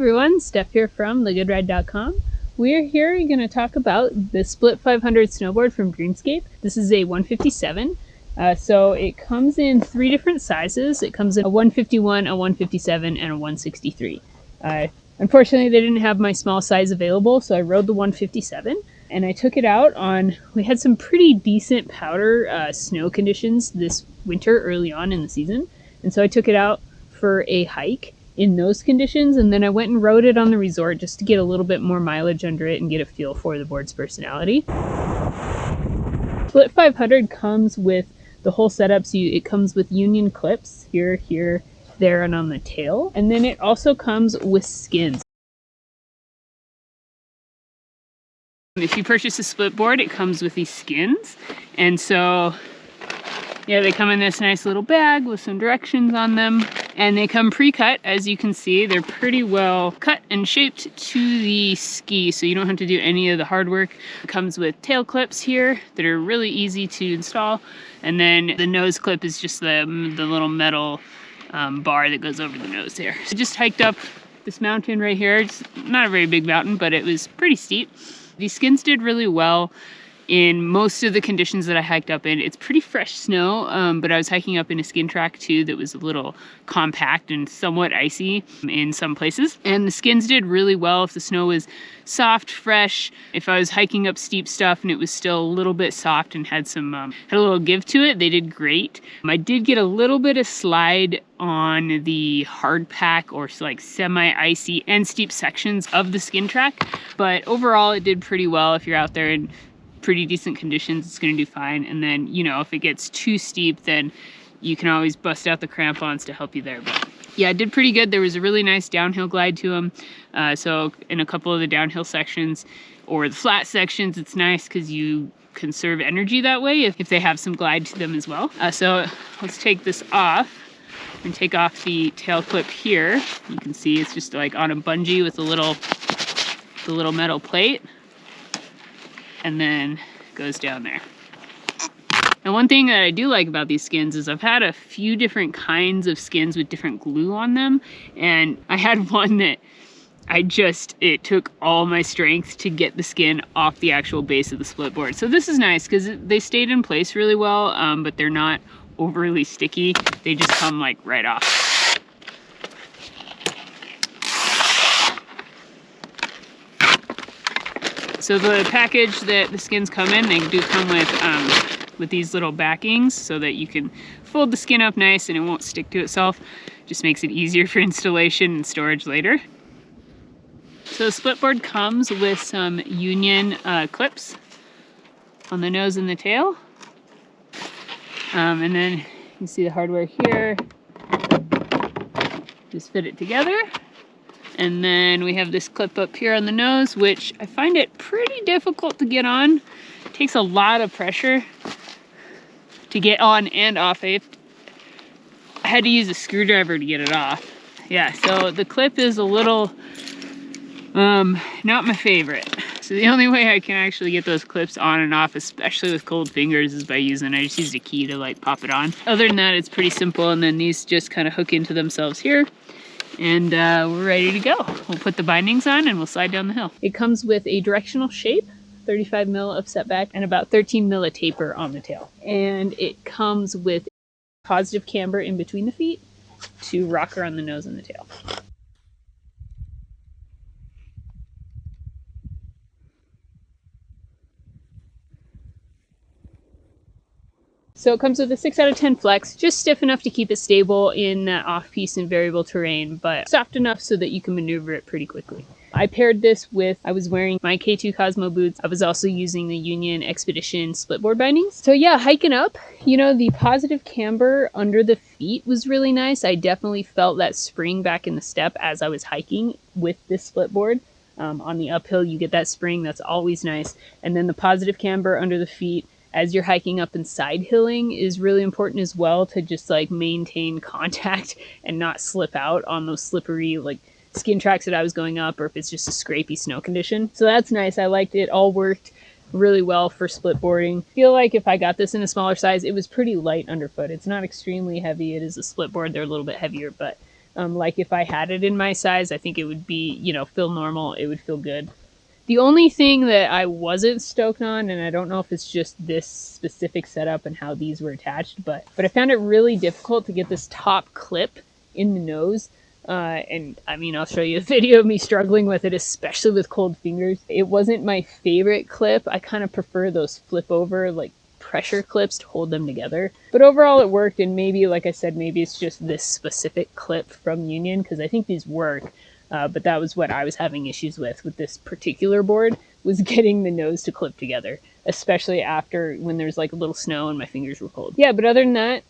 everyone, Steph here from thegoodride.com. We're here going to talk about the Split 500 snowboard from Dreamscape. This is a 157. So it comes in 3 different sizes. It comes in a 151, a 157, and a 163. Unfortunately, they didn't have my small size available, so I rode the 157. And I took it out on, we had some pretty decent powder snow conditions this winter early on in the season. And so I took it out for a hike in those conditions, and then I went and rode it on the resort just to get a little bit more mileage under it and get a feel for the board's personality. Split 500 comes with the whole setup, so it comes with union clips here, here, there, and on the tail. And then it also comes with skins. If you purchase a split board, it comes with these skins. And so, yeah, they come in this nice little bag with some directions on them. And they come pre-cut, as you can see. They're pretty well cut and shaped to the ski, so you don't have to do any of the hard work. It comes with tail clips here that are really easy to install. And then the nose clip is just the little metal bar that goes over the nose there. So I just hiked up this mountain right here. It's not a very big mountain, but it was pretty steep. These skins did really well in most of the conditions that I hiked up in. It's pretty fresh snow, but I was hiking up in a skin track too that was a little compact and somewhat icy in some places. And the skins did really well if the snow was soft, fresh. If I was hiking up steep stuff and it was still a little bit soft and had some had a little give to it, they did great. I did get a little bit of slide on the hard pack or like semi-icy and steep sections of the skin track, but overall it did pretty well. If you're out there in pretty decent conditions, it's going to do fine. And then, you know, if it gets too steep, then you can always bust out the crampons to help you there. But yeah, it did pretty good. There was a really nice downhill glide to them. So in a couple of the downhill sections or the flat sections, it's nice because you conserve energy that way if they have some glide to them as well. So let's take this off and take off the tail clip here. You can see it's just like on a bungee with the little metal plate, and then goes down there. And one thing that I do like about these skins is I've had a few different kinds of skins with different glue on them, and I had one that it took all my strength to get the skin off the actual base of the split board. So this is nice because they stayed in place really well, but they're not overly sticky. They just come like right off. So the package that the skins come in, they do come with these little backings so that you can fold the skin up nice and it won't stick to itself. Just makes it easier for installation and storage later. So the split board comes with some union clips on the nose and the tail. And then you can see the hardware here. Just fit it together. And then we have this clip up here on the nose, which I find it pretty difficult to get on. It takes a lot of pressure to get on and off. I had to use a screwdriver to get it off. Yeah, so the clip is a little, not my favorite. So the only way I can actually get those clips on and off, especially with cold fingers, is by I just used a key to like pop it on. Other than that, it's pretty simple. And then these just kind of hook into themselves here. And we're ready to go. We'll put the bindings on and we'll slide down the hill. It comes with a directional shape, 35 mil of setback, and about 13 mil of taper on the tail. And it comes with positive camber in between the feet to rocker on the nose and the tail. So it comes with a 6 out of 10 flex, just stiff enough to keep it stable in that off-piste and variable terrain, but soft enough so that you can maneuver it pretty quickly. I paired this with, I was wearing my K2 Cosmo boots. I was also using the Union Expedition splitboard bindings. So yeah, hiking up, you know, the positive camber under the feet was really nice. I definitely felt that spring back in the step as I was hiking with this splitboard. On the uphill, you get that spring, that's always nice. And then the positive camber under the feet as you're hiking up and side hilling is really important as well, to just like maintain contact and not slip out on those slippery like skin tracks that I was going up, or if it's just a scrapey snow condition. So that's nice. I liked it. All worked really well for split boarding. I feel like if I got this in a smaller size, it was pretty light underfoot. It's not extremely heavy. It is a split board. They're a little bit heavier, but Like if I had it in my size, I think it would be, you know, feel normal. It would feel good. The only thing that I wasn't stoked on, and I don't know if it's just this specific setup and how these were attached, but I found it really difficult to get this top clip in the nose. And I mean, I'll show you a video of me struggling with it, especially with cold fingers. It wasn't my favorite clip. I kind of prefer those flip over, like pressure clips to hold them together. But overall it worked, and maybe, like I said, maybe it's just this specific clip from Union, because I think these work. But that was what I was having issues with this particular board, was getting the nose to clip together, especially after when there's like a little snow and my fingers were cold. Yeah, but other than that,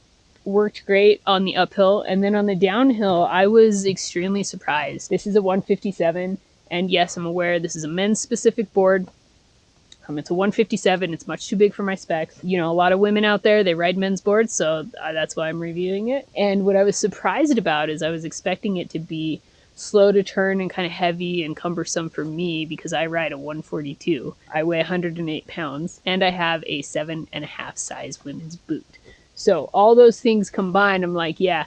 worked great on the uphill. And then on the downhill, I was extremely surprised. This is a 157, and yes, I'm aware this is a men's specific board. It's a 157. It's much too big for my specs. You know, a lot of women out there, they ride men's boards, so that's why I'm reviewing it. And what I was surprised about is I was expecting it to be slow to turn and kind of heavy and cumbersome for me, because I ride a 142. I weigh 108 pounds, and I have a 7.5 size women's boot. So all those things combined, I'm like, yeah,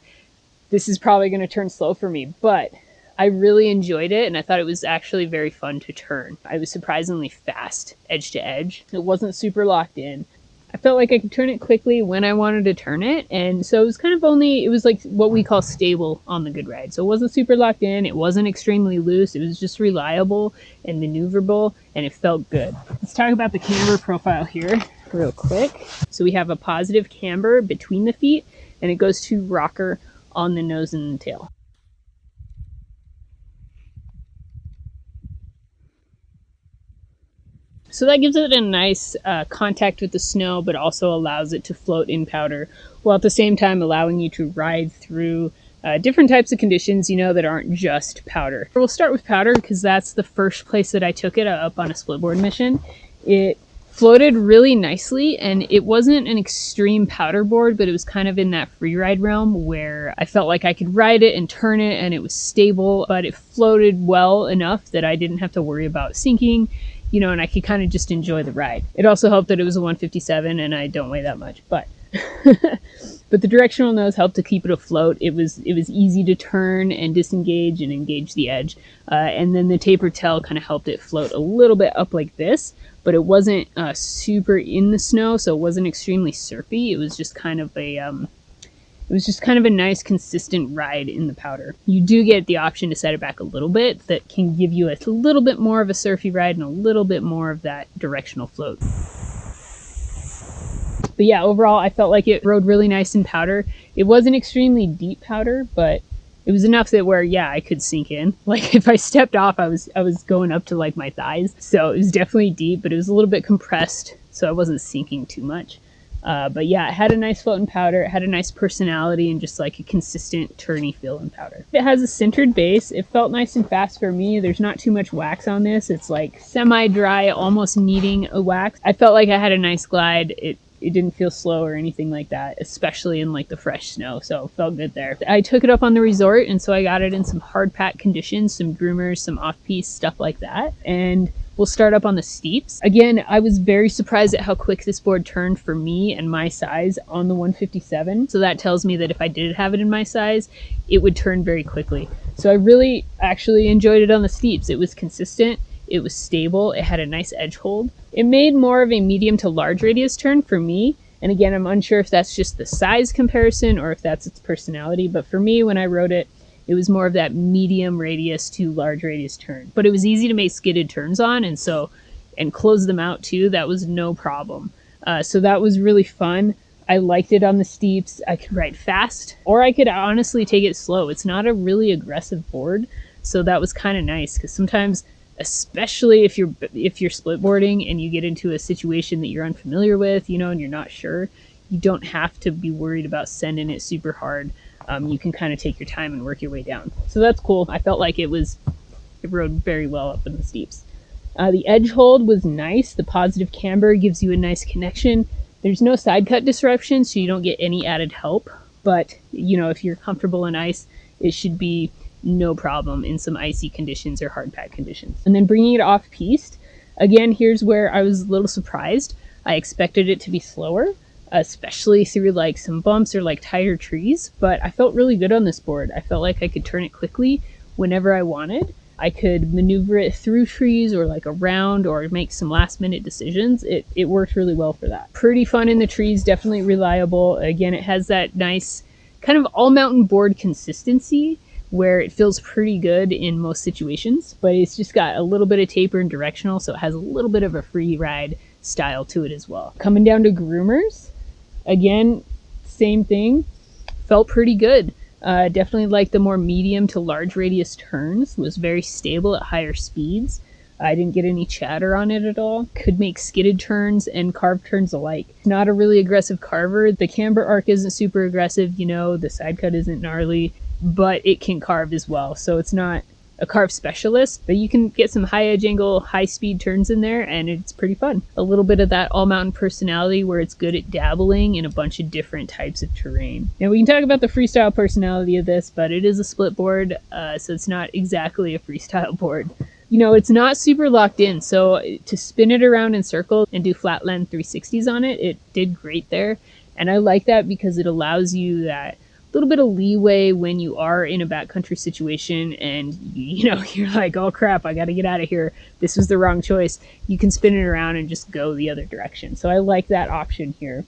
this is probably going to turn slow for me. But I really enjoyed it, and I thought it was actually very fun to turn. I was surprisingly fast edge to edge. It wasn't super locked in. I felt like I could turn it quickly when I wanted to turn it, and so it was kind of it was like what we call stable on the good ride. So it wasn't super locked in, it wasn't extremely loose, it was just reliable and maneuverable, and it felt good. Let's talk about the camber profile here real quick. So we have a positive camber between the feet, and it goes to rocker on the nose and the tail. So that gives it a nice contact with the snow, but also allows it to float in powder, while at the same time allowing you to ride through different types of conditions, you know, that aren't just powder. We'll start with powder, because that's the first place that I took it up on a splitboard mission. It floated really nicely, and it wasn't an extreme powder board, but it was kind of in that free ride realm where I felt like I could ride it and turn it, and it was stable, but it floated well enough that I didn't have to worry about sinking. You know, and I could kind of just enjoy the ride. It also helped that it was a 157 and I don't weigh that much, but but the directional nose helped to keep it afloat. It was easy to turn and disengage and engage the edge. And then the tapered tail kind of helped it float a little bit up like this, but it wasn't super in the snow, so it wasn't extremely surfy. It was just kind of a nice, consistent ride in the powder. You do get the option to set it back a little bit that can give you a little bit more of a surfy ride and a little bit more of that directional float. But yeah, overall, I felt like it rode really nice in powder. It wasn't extremely deep powder, but it was enough that where, yeah, I could sink in. Like if I stepped off, I was going up to like my thighs. So it was definitely deep, but it was a little bit compressed, so I wasn't sinking too much. But yeah, it had a nice float in powder, it had a nice personality, and just like a consistent turny feel in powder. It has a centered base. It felt nice and fast for me. There's not too much wax on this. It's like semi-dry, almost needing a wax. I felt like I had a nice glide. It didn't feel slow or anything like that, especially in like the fresh snow, so it felt good there. I took it up on the resort, and so I got it in some hard pack conditions, some Groomers, some off-piste, stuff like that. And we'll start up on the steeps. Again, I was very surprised at how quick this board turned for me and my size on the 157. So that tells me that if I did have it in my size, it would turn very quickly. So I really actually enjoyed it on the steeps. It was consistent, it was stable, it had a nice edge hold. It made more of a medium to large radius turn for me. And again, I'm unsure if that's just the size comparison or if that's its personality, but for me, when I rode it, it was more of that medium radius to large radius turn. But it was easy to make skidded turns on, and close them out too. That was no problem. So that was really fun. I liked it on the steeps. I could ride fast, or I could honestly take it slow. It's not a really aggressive board, so that was kind of nice, because sometimes, especially if you're split boarding and you get into a situation that you're unfamiliar with, you know, and you're not sure, you don't have to be worried about sending it super hard. You can kind of take your time and work your way down. So that's cool. I felt like it rode very well up in the steeps. The edge hold was nice. The positive camber gives you a nice connection. There's no side cut disruption, so you don't get any added help. But, you know, if you're comfortable in ice, it should be no problem in some icy conditions or hard pack conditions. And then bringing it off piste, again, here's where I was a little surprised. I expected it to be slower. especially through like some bumps or like tighter trees. But I felt really good on this board. I felt like I could turn it quickly whenever I wanted. I could maneuver it through trees or like around or make some last minute decisions. It worked really well for that. Pretty fun in the trees, definitely reliable. Again, it has that nice kind of all mountain board consistency where it feels pretty good in most situations, but it's just got a little bit of taper and directional, so it has a little bit of a free ride style to it as well. Coming down to Groomers, again, same thing, felt pretty good. Definitely like the more medium to large radius turns, was very stable at higher speeds. I didn't get any chatter on it at all. Could make skidded turns and carved turns alike. Not a really aggressive carver. The camber arc isn't super aggressive, the side cut isn't gnarly, but it can carve as well. So it's not a carve specialist, but you can get some high edge angle, high speed turns in there, and it's pretty fun. A little bit of that all mountain personality where it's good at dabbling in a bunch of different types of terrain. Now we can talk about the freestyle personality of this, but it is a split board, so it's not exactly a freestyle board. It's not super locked in, so to spin it around in circles and do flatland 360s on it, it did great there. And I like that because it allows you that little bit of leeway when you are in a backcountry situation and you're like, oh crap, I got to get out of here, this was the wrong choice. You can spin it around and just go the other direction. So I like that option here.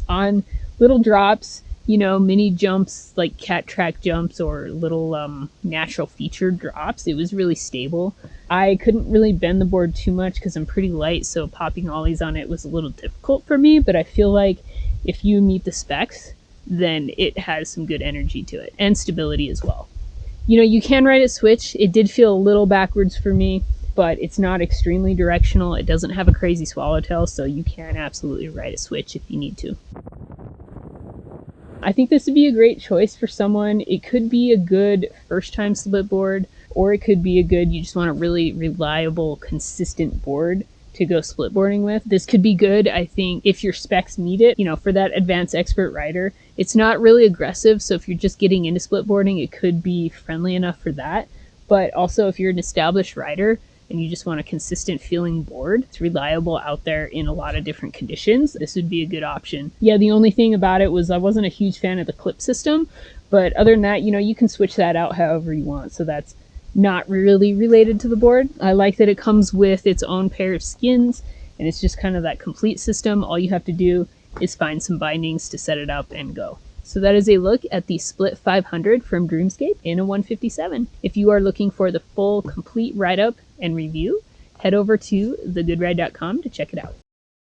On little drops, mini jumps like cat track jumps or little natural feature drops, it was really stable. I couldn't really bend the board too much because I'm pretty light, so popping ollies on it was a little difficult for me, but I feel like if you meet the specs, then it has some good energy to it and stability as well. You can ride it switch. It did feel a little backwards for me, but it's not extremely directional. It doesn't have a crazy swallowtail, so you can absolutely ride it switch if you need to. I think this would be a great choice for someone. It could be a good first time split board, or it could be a good, you just want a really reliable, consistent board to go split boarding with. This could be good, I think, if your specs meet it, for that advanced expert rider. It's not really aggressive, so if you're just getting into split boarding, it could be friendly enough for that. But also if you're an established rider and you just want a consistent feeling board, it's reliable out there in a lot of different conditions, this would be a good option. Yeah, the only thing about it was I wasn't a huge fan of the clip system, but other than that, you can switch that out however you want, so that's not really related to the board. I like that it comes with its own pair of skins, and it's just kind of that complete system. All you have to do is find some bindings to set it up and go. So that is a look at the Split 500 from Dreamscape in a 157. If you are looking for the full complete write-up and review, head over to thegoodride.com to check it out.